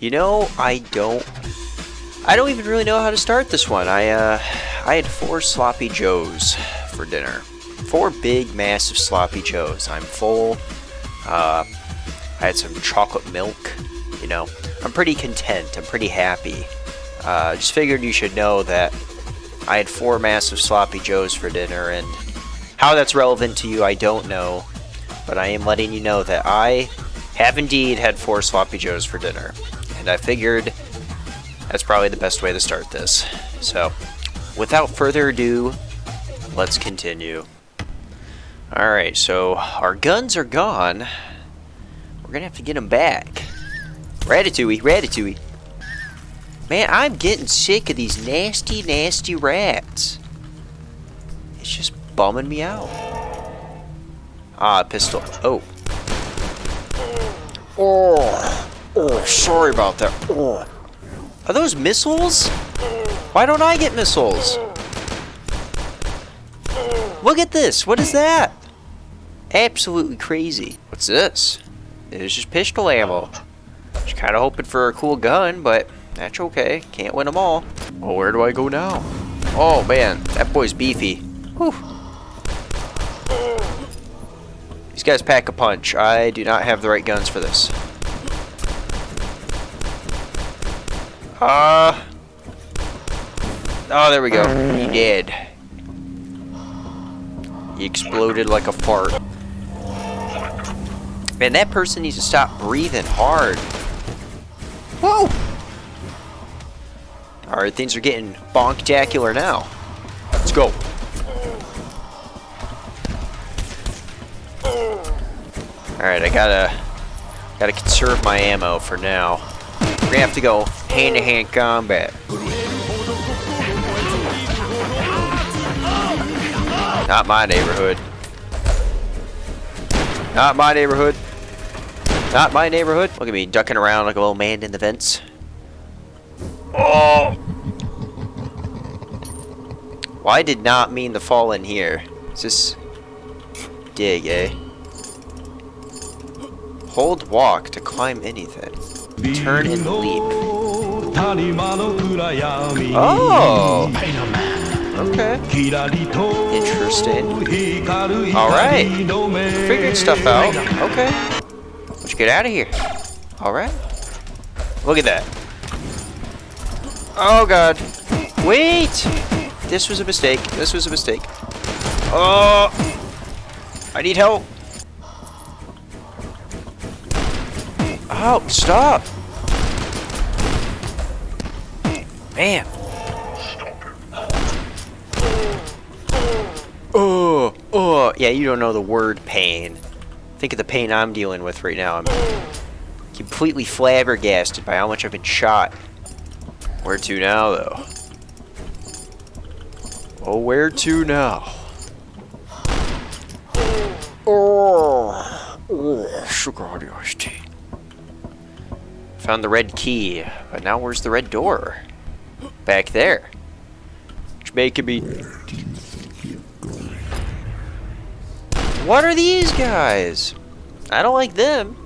You know, I don't even really know how to start this one. I had 4 sloppy joes for dinner. 4 big, massive sloppy joes. I'm full. I had some chocolate milk. You know, I'm pretty content. I'm pretty happy. Just figured you should know that I had 4 massive sloppy joes for dinner, and how that's relevant to you, I don't know. But I am letting you know that I have indeed had 4 sloppy joes for dinner. And I figured that's probably the best way to start this. So, without further ado, let's continue. Alright, so our guns are gone. We're gonna have to get them back. Ratatouille, Ratatouille. Man, I'm getting sick of these nasty, nasty rats. It's just bumming me out. Ah, pistol. Oh. Oh, sorry about that. Oh. Are those missiles? Why don't I get missiles? Look at this. What is that? Absolutely crazy. What's this? It's just pistol ammo. Just kind of hoping for a cool gun, but that's okay. Can't win them all. Well, where do I go now? Oh, man. That boy's beefy. Whew. These guys pack a punch. I do not have the right guns for this. Oh, there we go. He did. He exploded like a fart. Man, that person needs to stop breathing hard. Whoa! Alright, things are getting bonktacular now. Let's go. Alright, I gotta conserve my ammo for now. We're gonna have to go hand-to-hand combat. Not my neighborhood. Not my neighborhood. Not my neighborhood. Look at me ducking around like a little man in the vents. Oh! Well, I did not mean to fall in here. Is this dig, eh? Hold walk to climb anything. Turn and leap. Oh! Okay. Interesting. Alright. Figured stuff out. Okay. Let's get out of here. Alright. Look at that. Oh god. Wait! This was a mistake. This was a mistake. Oh! I need help. Oh, stop! Man. Oh, yeah, you don't know the word pain. Think of the pain I'm dealing with right now. I'm completely flabbergasted by how much I've been shot. Where to now, though? Oh, where to now? Oh, sugar honey iced tea. Found the red key, but now where's the red door? Back there. Which making me... What are these guys? I don't like them.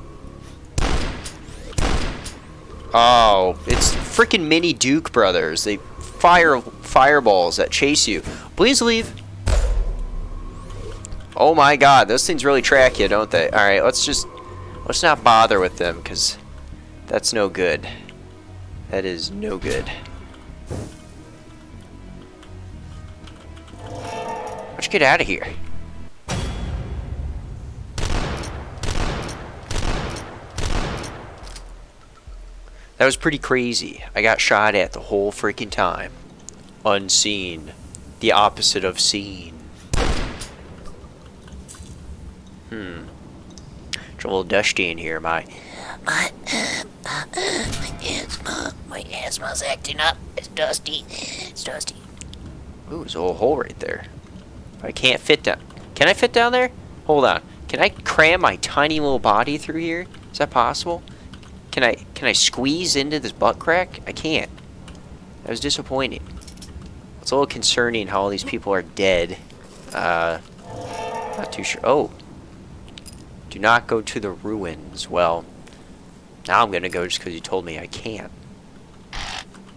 Oh, it's freaking mini Duke brothers. They fire fireballs that chase you. Please leave. Oh my god, those things really track you, don't they? Alright, let's not bother with them, because that's no good. That is no good. Let's get out of here. That was pretty crazy. I got shot at the whole freaking time. Unseen. The opposite of seen. It's a little dusty in here, my asthma's acting up. It's dusty. It's dusty. Ooh, there's a little hole right there. I can't fit down. Can I fit down there? Hold on. Can I cram my tiny little body through here? Is that possible? Can I squeeze into this butt crack? I can't. That was disappointing. It's a little concerning how all these people are dead. Not too sure. Oh. Do not go to the ruins. Well, Now I'm gonna go just because you told me I can't.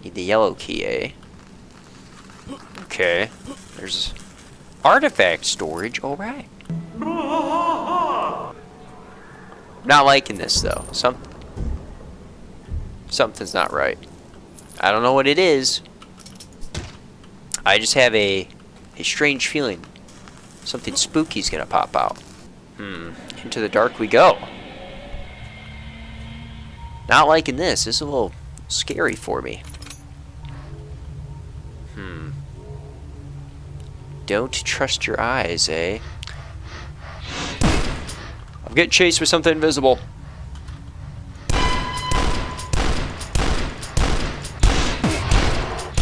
Need the yellow key, eh? Okay. There's artifact storage. Alright. Not liking this, though. Something's not right. I don't know what it is. I just have a strange feeling. Something spooky's gonna pop out. Into the dark we go. Not liking this. This is a little scary for me. Don't trust your eyes, eh? I'm getting chased with something invisible.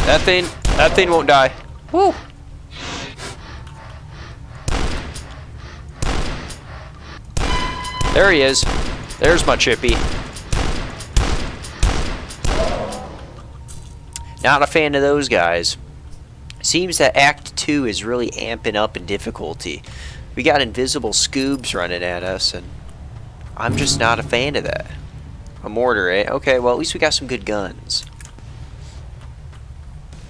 That thing won't die. Woo! There he is. There's my Chippy. Not a fan of those guys. Seems that Act 2 is really amping up in difficulty. We got invisible scoobs running at us, and I'm just not a fan of that. A mortar, eh? Okay, well, at least we got some good guns.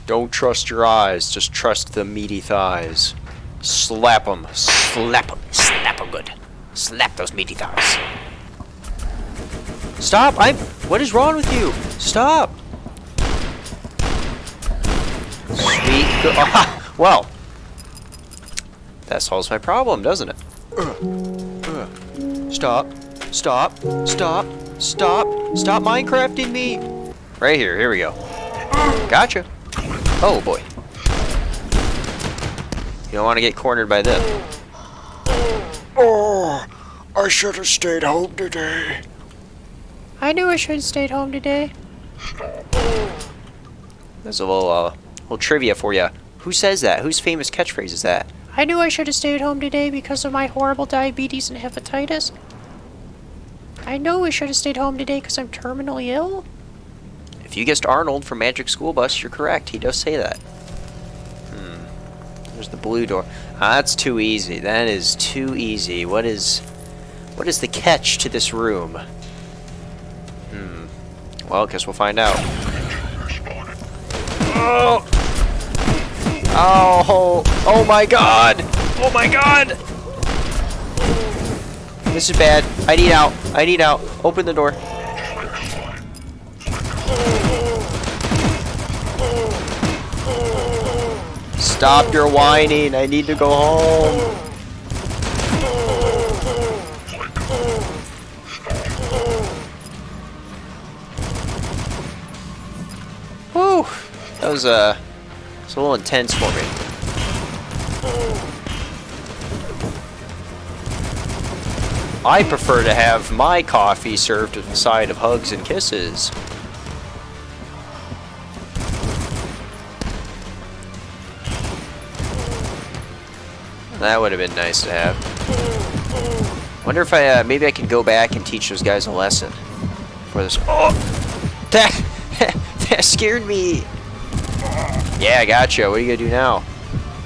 Don't trust your eyes, just trust the meaty thighs. Slap them. Slap them. Slap them good. Slap those meaty thighs. Stop! What is wrong with you? Stop! Sweet. Well, that solves my problem, doesn't it? Stop. Stop. Stop. Stop. Stop Minecrafting me. Right here. Here we go. Gotcha. Oh, boy. You don't want to get cornered by them. Oh, I should have stayed home today. I knew I should have stayed home today. There's a little trivia for you. Who says that? Whose famous catchphrase is that? I knew I should have stayed home today because of my horrible diabetes and hepatitis. I know I should have stayed home today because I'm terminally ill. If you guessed Arnold from Magic School Bus, you're correct. He does say that. There's the blue door. That's too easy. That is too easy. What is the catch to this room? Well, guess we'll find out. Oh! Oh! Oh my god! Oh my god! This is bad. I need out. I need out. Open the door. Stop your whining. I need to go home. Whew. That was it's a little intense for me. I prefer to have my coffee served with a side of hugs and kisses. That would have been nice to have. Wonder if maybe I can go back and teach those guys a lesson for this. Oh, that scared me. Yeah, I gotcha. What are you gonna do now?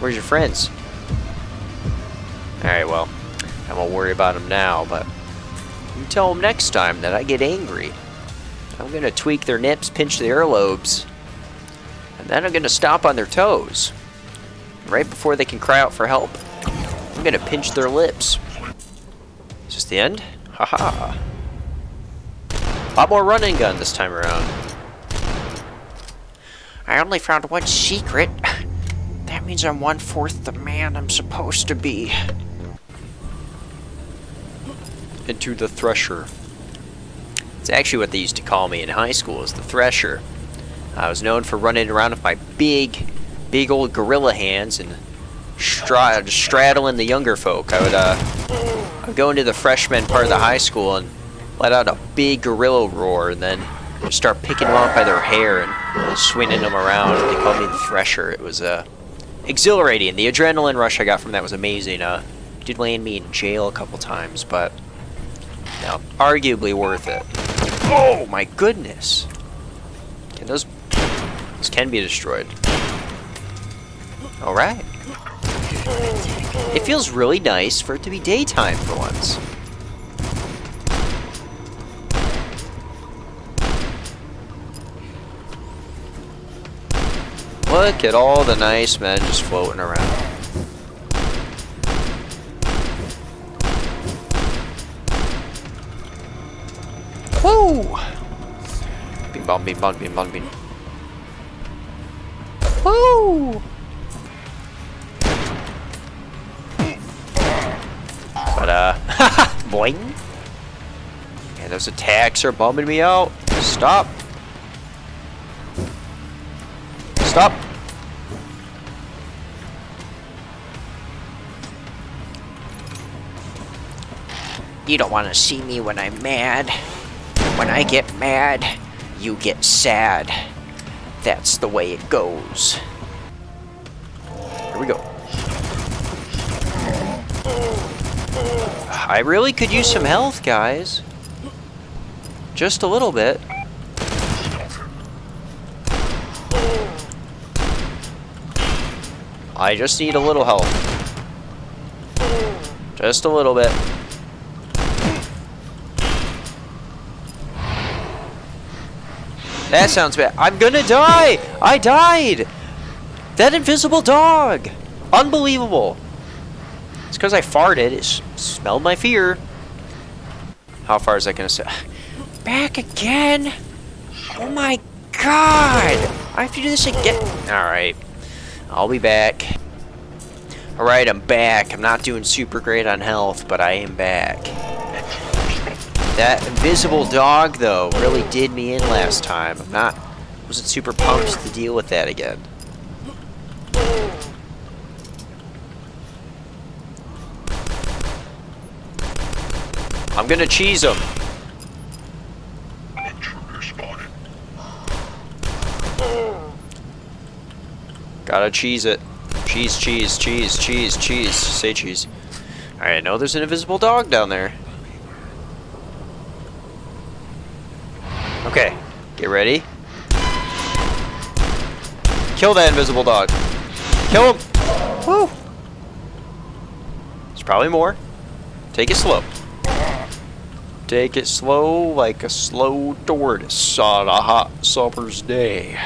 Where's your friends? All right, well, I won't worry about them now, but you tell them next time that I get angry. I'm gonna tweak their nips, pinch their earlobes, and then I'm gonna stomp on their toes. Right before they can cry out for help, I'm gonna pinch their lips. Is this the end? Haha. A lot more running gun this time around. I only found one secret. That means I'm 1/4 the man I'm supposed to be. Into the Thresher. It's actually what they used to call me in high school, is the Thresher. I was known for running around with my big old gorilla hands and straddling the younger folk. I'd go into the freshman part of the high school and let out a big gorilla roar, and then start picking them up by their hair and swinging them around. They called me the Thresher. It was exhilarating. The adrenaline rush I got from that was amazing. It did land me in jail a couple times, but no, arguably worth it. Oh my goodness! Can those can be destroyed. All right. It feels really nice for it to be daytime for once. Look at all the nice men just floating around. Woo! Bing bong, bing bong, bing bong, bing. Woo! But, boing. And those attacks are bumming me out. Stop. Stop. You don't want to see me when I'm mad. When I get mad, you get sad. That's the way it goes. Here we go. I really could use some health, guys. Just a little bit. I just need a little health. Just a little bit. That sounds bad. I'm gonna die! I died! That invisible dog! Unbelievable. It's because I farted. It smelled my fear. How far is that gonna say? Back again? Oh my god! I have to do this again. Alright. I'll be back. Alright, I'm back. I'm not doing super great on health, but I am back. That invisible dog, though, really did me in last time. Wasn't super pumped to deal with that again. I'm gonna cheese him. Gotta cheese it. Cheese, cheese, cheese, cheese, cheese. Say cheese. Alright, I know there's an invisible dog down there. Okay, get ready. Kill that invisible dog. Kill him! Woo! There's probably more. Take it slow. Take it slow like a slow tortoise on a hot summer's day.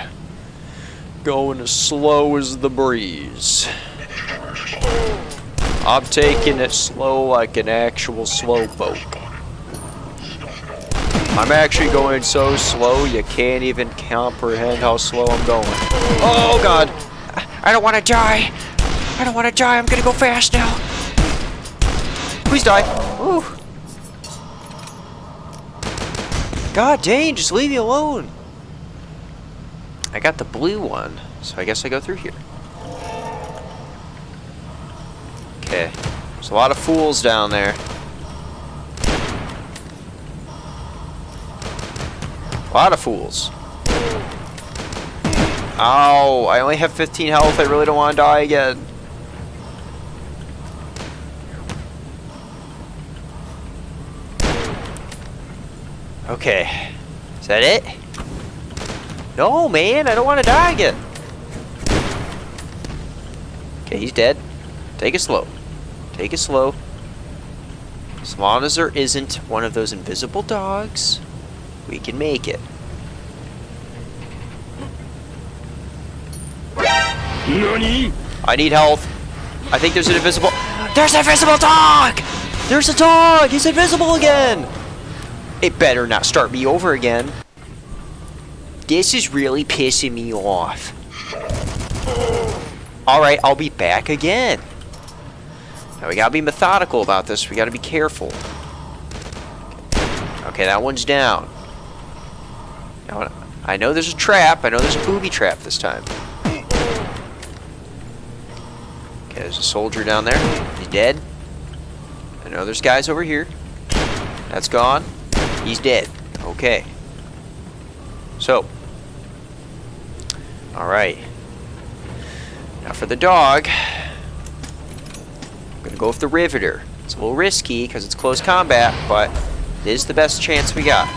Going as slow as the breeze. I'm taking it slow like an actual slowpoke. I'm actually going so slow you can't even comprehend how slow I'm going. Oh god! I don't want to die. I don't want to die. I'm gonna go fast now. Please die. Ooh. God dang, just leave me alone. I got the blue one, so I guess I go through here. Okay. There's a lot of fools down there. A lot of fools. Ow, I only have 15 health. I really don't want to die again. Okay. Is that it? No, man, I don't want to die again. Okay, he's dead. Take it slow. Take it slow. As long as there isn't one of those invisible dogs, we can make it. Nani? I need health. I think there's an invisible... There's an invisible dog! There's a dog! He's invisible again! It better not start me over again. This is really pissing me off. Alright, I'll be back again. Now we gotta be methodical about this. We gotta be careful. Okay, that one's down. Now, I know there's a trap. I know there's a booby trap this time. Okay, there's a soldier down there. He's dead. I know there's guys over here. That's gone. He's dead. Okay. So. Alright. Now for the dog. I'm gonna go with the Riveter. It's a little risky because it's close combat, but it is the best chance we got.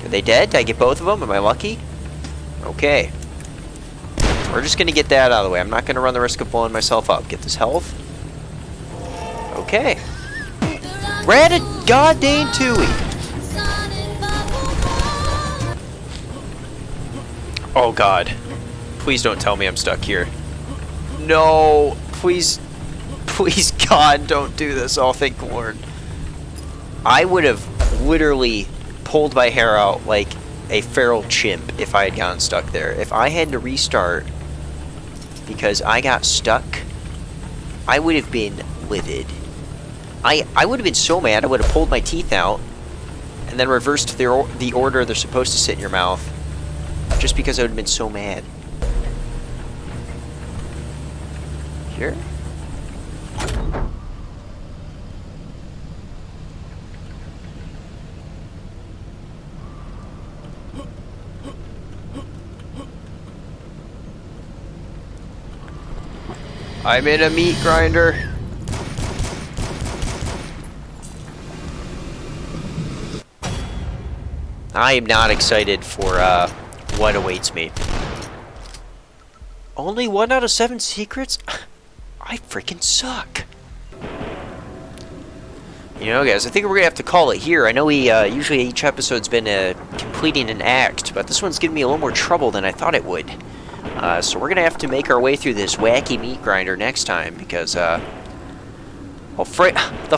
Are they dead? Did I get both of them? Am I lucky? Okay. We're just gonna get that out of the way. I'm not gonna run the risk of blowing myself up. Get this health. Okay. Ratatouille. Oh god. Please don't tell me I'm stuck here. No! Please, please God, don't do this. Oh, thank the Lord. I would have literally pulled my hair out like a feral chimp if I had gotten stuck there. If I had to restart because I got stuck, I would have been livid. I would have been so mad I would have pulled my teeth out and then reversed the order they're supposed to sit in your mouth just because I would have been so mad. Here? I'm in a meat grinder. I am not excited for what awaits me. Only 1 out of 7 secrets? I freaking suck. You know, guys, I think we're gonna have to call it here. I know we usually each episode's been completing an act, but this one's giving me a little more trouble than I thought it would. So we're gonna have to make our way through this wacky meat grinder next time because, the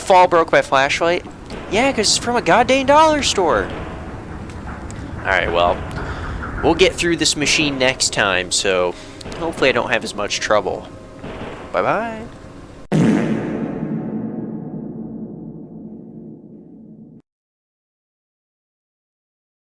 fall broke my flashlight. Yeah, because it's from a goddamn dollar store. Alright, well, we'll get through this machine next time, so hopefully I don't have as much trouble. Bye-bye.